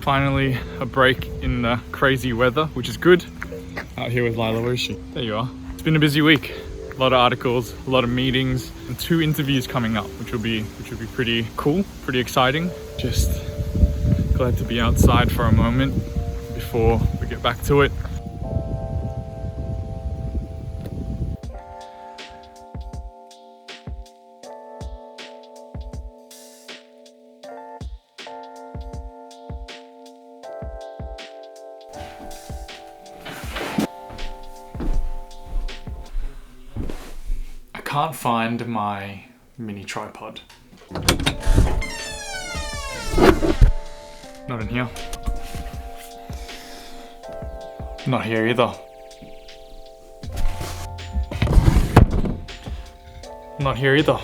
Finally, a break in the crazy weather, which is good. Out here with Lila, where is she? There you are. It's been a busy week. A lot of articles, a lot of meetings, and 2 interviews coming up, which will be pretty cool, pretty exciting. Just glad to be outside for a moment before we get back to it. I can't find my mini tripod. Not in here. Not here either. Not here either.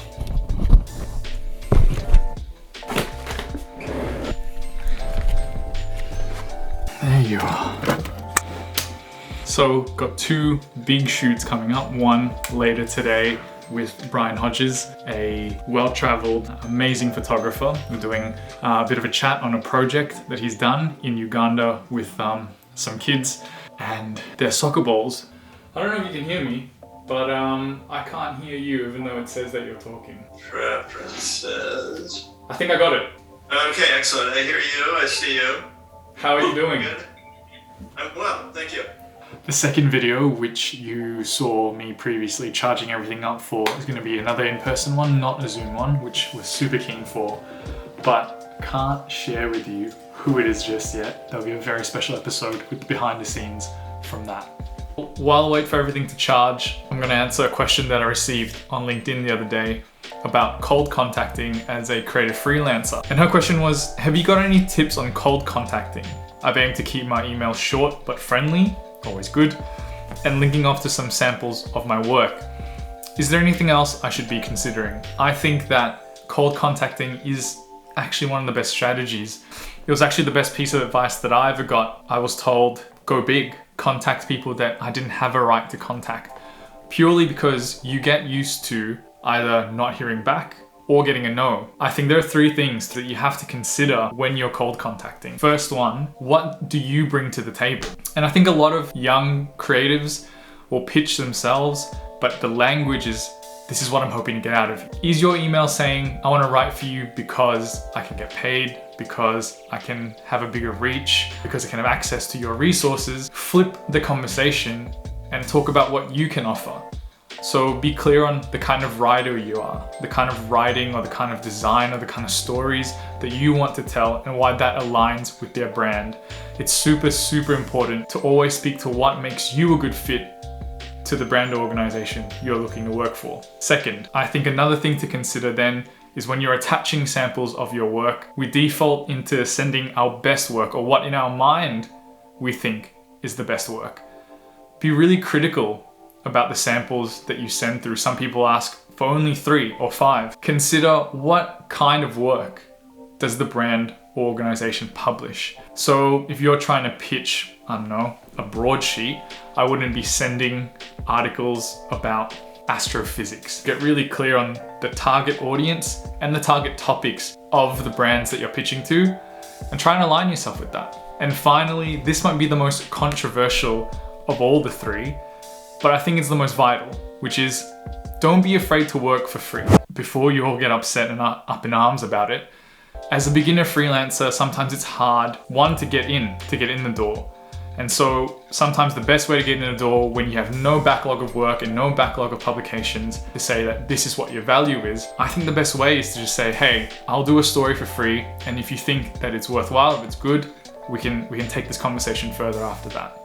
There you are. So, got 2 big shoots coming up. One later today with Brian Hodges, a well-traveled, amazing photographer. We're doing a bit of a chat on a project that he's done in Uganda with some kids and their soccer balls. I don't know if you can hear me, but I can't hear you even though it says that you're talking. Preferences. I think I got it. Okay, excellent. I hear you, I see you. How are you doing? Good. I'm well, thank you. The second video, which you saw me previously charging everything up for, is going to be another in-person one, not a Zoom one, which we're super keen for, but can't share with you who it is just yet. There'll be a very special episode with the behind the scenes from that. While I wait for everything to charge, I'm going to answer a question that I received on LinkedIn the other day about cold contacting as a creative freelancer. And her question was, have you got any tips on cold contacting? I've aimed to keep my email short but friendly, always good, and linking off to some samples of my work. Is there anything else I should be considering? I think that cold contacting is actually one of the best strategies. It was actually the best piece of advice that I ever got. I was told, go big, contact people that I didn't have a right to contact, purely because you get used to either not hearing back or getting a no. I think there are 3 things that you have to consider when you're cold contacting. First one, what do you bring to the table? And I think a lot of young creatives will pitch themselves, but the language is, this is what I'm hoping to get out of you. Is your email saying, I want to write for you because I can get paid, because I can have a bigger reach, because I can have access to your resources? Flip the conversation and talk about what you can offer. So be clear on the kind of writer you are, the kind of writing or the kind of design or the kind of stories that you want to tell and why that aligns with their brand. It's super, super important to always speak to what makes you a good fit to the brand or organization you're looking to work for. Second, I think another thing to consider then is when you're attaching samples of your work, we default into sending our best work or what in our mind we think is the best work. Be really critical about the samples that you send through. Some people ask for only 3 or 5. Consider what kind of work does the brand or organization publish. So if you're trying to pitch, I don't know, a broadsheet, I wouldn't be sending articles about astrophysics. Get really clear on the target audience and the target topics of the brands that you're pitching to, and try and align yourself with that. And finally, this might be the most controversial of all the 3, but I think it's the most vital, which is don't be afraid to work for free. Before you all get upset and up in arms about it, as a beginner freelancer, sometimes it's hard, one, to get in the door. And so sometimes the best way to get in the door when you have no backlog of work and no backlog of publications to say that this is what your value is, I think the best way is to just say, hey, I'll do a story for free. And if you think that it's worthwhile, if it's good, we can take this conversation further after that.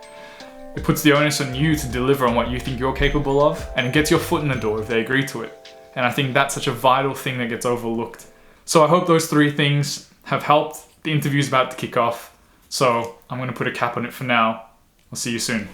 It puts the onus on you to deliver on what you think you're capable of, and it gets your foot in the door if they agree to it. And I think that's such a vital thing that gets overlooked. So I hope those 3 things have helped. The interview's about to kick off, so I'm going to put a cap on it for now. I'll see you soon.